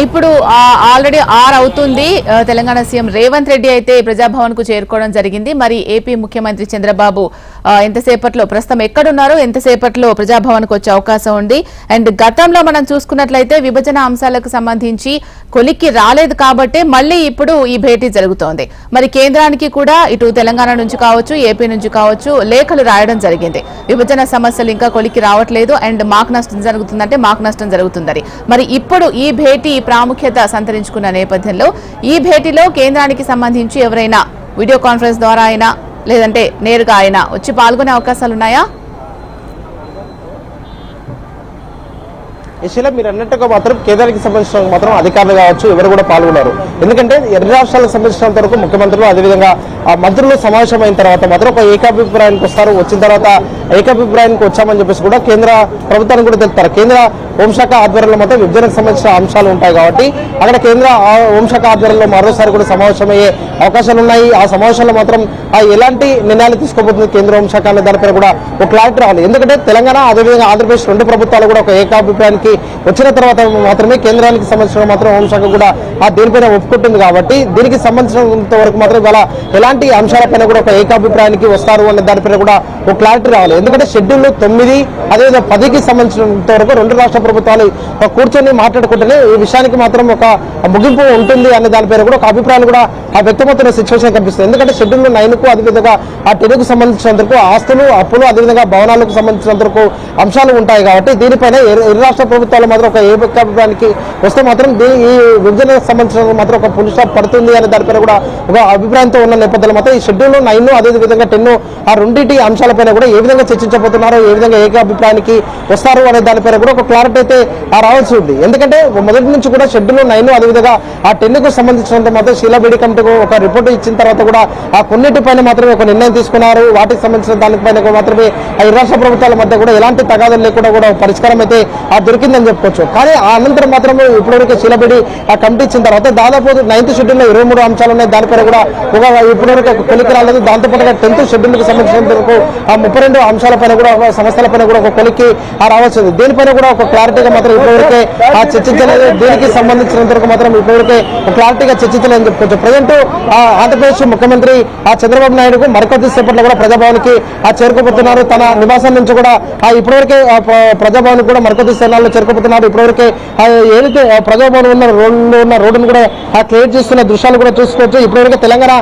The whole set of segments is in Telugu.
ఇప్పుడు ఆల్రెడీ 6 అవుతుంది. తెలంగాణ సీఎం రేవంత్ రెడ్డి అయితే ప్రజాభవన్ కు చేరుకోవడం జరిగింది. మరి ఏపీ ముఖ్యమంత్రి చంద్రబాబు ఎంతసేపట్లో ప్రస్తుతం ఎక్కడున్నారో ఎంతసేపట్లో ప్రజాభవన్ కు వచ్చే అవకాశం ఉంది. అండ్ గతంలో మనం చూసుకున్నట్లయితే విభజన అంశాలకు సంబంధించి కొలిక్కి రాలేదు కాబట్టి మళ్ళీ ఇప్పుడు ఈ భేటీ జరుగుతోంది. మరి కేంద్రానికి కూడా ఇటు తెలంగాణ నుంచి కావచ్చు, ఏపీ నుంచి కావచ్చు లేఖలు రాయడం జరిగింది. విభజన సమస్యలు ఇంకా కొలిక్కి రావట్లేదు అండ్ మాకు నష్టం జరుగుతుందంటే మాకు నష్టం జరుగుతుందని. మరి ఇప్పుడు ఈ భేటీ ప్రాముఖ్యత సంతరించుకున్న నేపథ్యంలో ఈ భేటీలో కేంద్రానికి సంబంధించి ఎవరైనా వీడియో కాన్ఫరెన్స్ ద్వారా అయినా లేదంటే నేరుగా అయినా వచ్చి పాల్గొనే అవకాశాలున్నాయా? విషయంలో మీరు అన్నట్టుగా మాత్రం కేంద్రానికి సంబంధించిన మాత్రం అధికారులు కావచ్చు ఎవరు కూడా పాల్గొన్నారు. ఎందుకంటే ఎన్ని రాష్ట్రాలకు సంబంధించినంత వరకు ముఖ్యమంత్రులు అదేవిధంగా మంత్రులు సమావేశమైన తర్వాత మాత్రం ఒక ఏకాభిప్రాయానికి వస్తారు. వచ్చిన తర్వాత ఏకాభిప్రాయానికి వచ్చామని చెప్పేసి కూడా కేంద్ర ప్రభుత్వానికి కూడా తెలుపుతారు. కేంద్ర హోంశాఖ ఆధ్వర్యంలో మాత్రం విభజనకు సంబంధించిన అంశాలు ఉంటాయి కాబట్టి అక్కడ కేంద్ర హోంశాఖ ఆధ్వర్యంలో మరోసారి కూడా సమావేశమయ్యే అవకాశాలు ఉన్నాయి. ఆ సమావేశంలో మాత్రం ఎలాంటి నిర్ణయాలు తీసుకోబోతుంది కేంద్ర హోంశాఖ అనే దానిపైన కూడా ఒక క్లారిటీ రావాలి. ఎందుకంటే తెలంగాణ అదేవిధంగా ఆంధ్రప్రదేశ్ రెండు ప్రభుత్వాలు కూడా ఒక ఏకాభిప్రాయానికి వచ్చిన తర్వాత మాత్రమే కేంద్రానికి సంబంధించిన మాత్రం హోంశాఖ కూడా దీనిపైన ఒప్పుకుంటుంది. కాబట్టి దీనికి సంబంధించినంత వరకు మాత్రం ఇవాళ ఎలాంటి అంశాలపైన కూడా ఒక ఏకాభిప్రాయానికి వస్తారు అనే దానిపైన కూడా ఒక క్లారిటీ రావాలి. ఎందుకంటే షెడ్యూల్ 9 అదేవిధంగా 10కి సంబంధించినంత వరకు రెండు రాష్ట్ర ప్రభుత్వాలు కూర్చొని మాట్లాడుకుంటేనే ఈ విషయానికి మాత్రం ఒక ముగింపు ఉంటుంది అనే దానిపైన కూడా ఒక అభిప్రాయాలు కూడా వ్యక్తమవుతున్న సిచ్యువేషన్ కనిపిస్తుంది. ఎందుకంటే షెడ్యూల్ 9కు అదేవిధంగా 10కు సంబంధించినందుకు ఆస్తులు, అప్పులు అదేవిధంగా భవనాలకు సంబంధించినందుకు అంశాలు ఉంటాయి. కాబట్టి దీనిపైన ఇరు రాష్ట్ర ప్రభుత్వాలు మాత్రం ఒక ఏకాభిప్రాయానికి వస్తే మాత్రం ఈ విభజనకు సంబంధించిన మాత్రం ఒక ఫుల్ స్టాప్ పడుతుంది అనే దానిపైన కూడా ఒక అభిప్రాయంతో ఉన్న నేపథ్యంలో మాత్రం ఈ షెడ్యూల్ 9 అదేవిధంగా 10 ఆ రెండింటి అంశాలపైన కూడా ఏ విధంగా చర్చించబోతున్నారో, ఏ విధంగా ఏకాభిప్రాయానికి వస్తారు అనే దానిపైన కూడా ఒక క్లారిటీ అయితే రావాల్సి ఉంది. ఎందుకంటే మొదటి నుంచి కూడా షెడ్యూల్ 9 అదేవిధంగా ఆ 10కు సంబంధించినంత మాత్రం శీలాబేడి కమిటీకి ఒక రిపోర్ట్ ఇచ్చిన తర్వాత కూడా ఆ కొన్నిటిపైన మాత్రమే ఒక నిర్ణయం తీసుకున్నారు. వాటికి సంబంధించిన దానిపైన మాత్రమే ఆ ఇరు రాష్ట్ర ప్రభుత్వాల మధ్య కూడా ఎలాంటి తగాదాలు లేకుండా కూడా పరిష్కారం అయితే దొరికిందని చెప్పుకోవచ్చు. కానీ ఆ అనంతరం మాత్రం ఇప్పటివరకు శీలాబేడి ఆ కమిటీ ఇచ్చిన తర్వాత దాదాపు 9th షెడ్యూల్లో 23 అంశాలు ఉన్నాయి. దానిపైన కూడా ఇప్పటివరకు కొలికి రాలేదు. దాంతోపాటుగా 10th షెడ్యూల్కి సంబంధించినంత వరకు ఆ 32 అంశాలపైన కూడా సంస్థలపైన కూడా ఒక కొలికి రావాల్సింది. దీనిపైన కూడా ఒక క్లారిటీగా మాత్రం ఇప్పటివరకే చర్చించలేదు. దీనికి సంబంధించినంత వరకు మాత్రం ఇప్పటివరకే క్లారిటీగా చర్చించలేదని చెప్పుకోవచ్చు. ప్రజెంట్ ఆంధ్రప్రదేశ్ ముఖ్యమంత్రి చంద్రబాబు నాయుడుకు మరికొద్ది సేపట్లో కూడా ప్రజాభవన్కి చేరుకోబోతున్నారు. తన నివాసం నుంచి కూడా ఇప్పటివరకే ప్రజాభవన్ కూడా మరికొద్ది స్థానాల్లో చేరుకోబోతున్నారు. ఇప్పటివరకే ఏదైతే ప్రజాభవన్ ఉన్న రోడ్డును కూడా క్రియేట్ చేస్తున్న దృశ్యాలు కూడా చూసుకోవచ్చు. ఇప్పటివరకు తెలంగాణ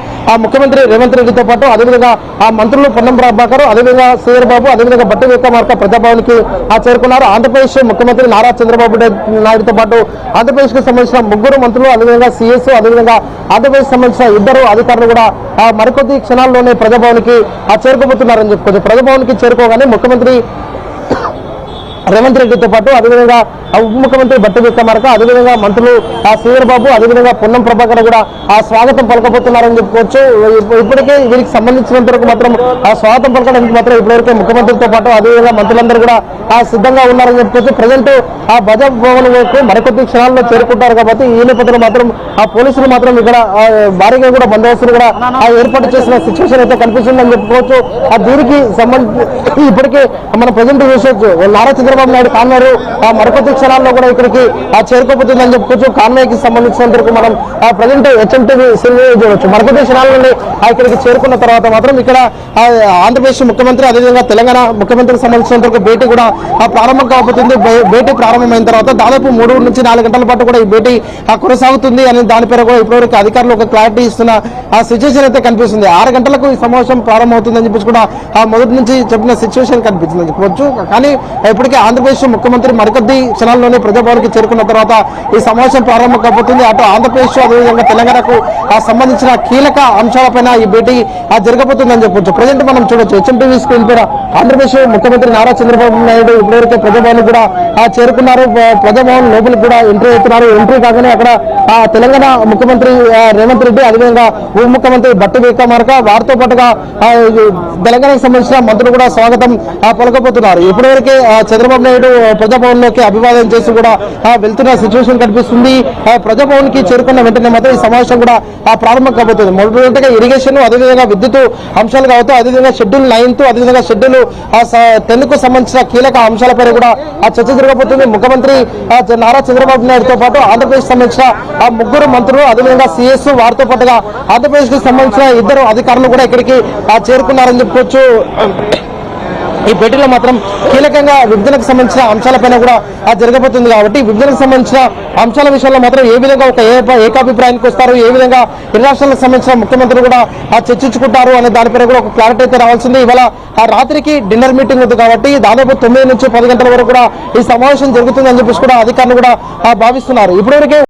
ముఖ్యమంత్రి రేవంత్ రెడ్డితో పాటు అదేవిధంగా మంత్రులు పొన్నం ప్రభాకర్, అదేవిధంగా శ్రీధర్ బాబు, అదేవిధంగా బట్టి విక్రమార్క ప్రజాభవన్కి చేరుకున్నారు. ఆంధ్రప్రదేశ్ ముఖ్యమంత్రి నారా చంద్రబాబు నాయుడుతో పాటు ఆంధ్రప్రదేశ్కి సంబంధించిన 3 మంత్రులు, అదేవిధంగా సీఎస్, అదేవిధంగా ఆంధ్రప్రదేశ్ సంబంధించిన 2 అధికారులు కూడా మరికొద్ది క్షణాల్లోనే ప్రజాభవన్కి చేరుకోబోతున్నారని చెప్పుకోవచ్చు. ప్రజాభవన్కి చేరుకోగానే ముఖ్యమంత్రి రేవంత్ రెడ్డితో పాటు అదేవిధంగా ఉప ముఖ్యమంత్రి బట్టి విక్రమార్క, అదేవిధంగా మంత్రులు శ్రీధర్ బాబు, అదేవిధంగా పొన్నం ప్రభాకర్ కూడా స్వాగతం పలకబోతున్నారని చెప్పుకోవచ్చు. ఇప్పటికే వీరికి సంబంధించినంత వరకు మాత్రం స్వాగతం పలకడానికి మాత్రం ఇప్పటివరకే ముఖ్యమంత్రితో పాటు అదేవిధంగా మంత్రులందరూ కూడా సిద్ధంగా ఉన్నారని చెప్పుకోవచ్చు. ప్రజెంట్ ప్రజాభవన్ వరకు మరికొద్ది క్షణాల్లో చేరుకుంటారు కాబట్టి ఈ నేపథ్యంలో మాత్రం పోలీసులు మాత్రం ఇక్కడ భారీగా కూడా బందోబస్తులు కూడా ఏర్పాటు చేసిన సిచ్యువేషన్ అయితే కనిపిస్తుందని చెప్పుకోవచ్చు. దీనికి సంబంధించి ఇప్పటికే మనం ప్రజెంట్ చూసొచ్చు నారా చంద్రబాబు నాయుడు కాన్వాయ్ మరికొద్ది క్షణాల్లో కూడా ఇక్కడికి చేరుకోబోతుందని చెప్పుకోవచ్చు. కాన్వాయ్కి సంబంధించినంత వరకు మనం ప్రజెంట్ హెచ్ఎంటీవీ చూడవచ్చు. మరికొద్ది క్షణాల నుండి ఇక్కడికి చేరుకున్న తర్వాత మాత్రం ఇక్కడ ఆంధ్రప్రదేశ్ ముఖ్యమంత్రి అదేవిధంగా తెలంగాణ ముఖ్యమంత్రికి సంబంధించినంత వరకు భేటీ కూడా ప్రారంభం కాబోతుంది. భేటీ ప్రారంభమైన తర్వాత దాదాపు 3 నుంచి 4 గంటల పాటు కూడా ఈ భేటీ కొనసాగుతుంది అని దానిపైన కూడా ఇప్పటివరకు అధికారులు ఒక క్లారిటీ ఇస్తున్న సిచ్యువేషన్ అయితే కనిపిస్తుంది. 6 గంటలకు ఈ సమావేశం ప్రారంభమవుతుందని చెప్పేసి కూడా మొదటి నుంచి చెప్పిన సిచ్యువేషన్ కనిపిస్తుందని చెప్పవచ్చు. కానీ ఇప్పటికే ఆంధ్రప్రదేశ్ ముఖ్యమంత్రి మరికొద్ది క్షణాల్లోనే ప్రజాభవన్కి చేరుకున్న తర్వాత ఈ సమావేశం ప్రారంభం కాబోతుంది. అటు ఆంధ్రప్రదేశ్ అదేవిధంగా తెలంగాణకు సంబంధించిన కీలక అంశాలపైన ఈ భేటీ జరగబోతుందని చెప్పొచ్చు. ప్రజెంట్ మనం చూడొచ్చు హెచ్ఎంటీవీ స్క్రీన్ పైన ఆంధ్రప్రదేశ్ ముఖ్యమంత్రి నారా చంద్రబాబు నాయుడు ఇప్పటివరకే ప్రజాభవన్ కూడా చేరుకున్నారు. ప్రజాభవన్ లోపలికి కూడా ఎంట్రీ అవుతున్నారు. ఎంట్రీ కాగానే అక్కడ తెలంగాణ ముఖ్యమంత్రి రేవంత్ రెడ్డి, అదేవిధంగా ఉప ముఖ్యమంత్రి బట్టి విక్రమార్క, వారితో పాటుగా తెలంగాణకు సంబంధించిన మంత్రులు కూడా స్వాగతం పలకబోతున్నారు. ఇప్పటివరకే చంద్రబాబు చంద్రబాబు నాయుడు ప్రజాభవన్ లోకి అభివాదం చేసి కూడా వెళ్తున్న సిచ్యువేషన్ కనిపిస్తుంది. ప్రజాభవన్ కి చేరుకున్న వెంటనే మాత్రం ఈ సమావేశం కూడా ప్రారంభం కాబోతుంది. మొదటిగా ఇరిగేషన్, అదేవిధంగా విద్యుత్ అంశాలు కావచ్చు, అదేవిధంగా షెడ్యూల్ 9, అదేవిధంగా షెడ్యూల్ 10 కు సంబంధించిన కీలక అంశాలపై కూడా చర్చ జరగబోతుంది. ముఖ్యమంత్రి నారా చంద్రబాబు నాయుడుతో పాటు ఆంధ్రప్రదేశ్ సంబంధించిన ముగ్గురు మంత్రులు, అదేవిధంగా సిఎస్, వారితో పాటుగా ఆంధ్రప్రదేశ్ కి సంబంధించిన 2 అధికారులు కూడా ఇక్కడికి చేరుకున్నారని చెప్పుకోవచ్చు. ఈ భేటీలో మాత్రం కీలకంగా విభజనకు సంబంధించిన అంశాలపైన కూడా జరగబోతుంది. కాబట్టి విభజనకు సంబంధించిన అంశాల విషయంలో మాత్రం ఏ విధంగా ఒక ఏకాభిప్రాయానికి వస్తారు, ఏ విధంగా ఇరు రాష్ట్రాలకు సంబంధించిన ముఖ్యమంత్రులు కూడా చర్చించుకుంటారు అనే దానిపైన కూడా ఒక క్లారిటీ అయితే రావాల్సింది. ఇవాళ రాత్రికి డిన్నర్ మీటింగ్ ఉంది కాబట్టి దాదాపు 9 నుంచి 10 గంటల వరకు కూడా ఈ సమావేశం జరుగుతుందని చెప్పేసి కూడా అధికారులు కూడా భావిస్తున్నారు. ఇప్పటివరకే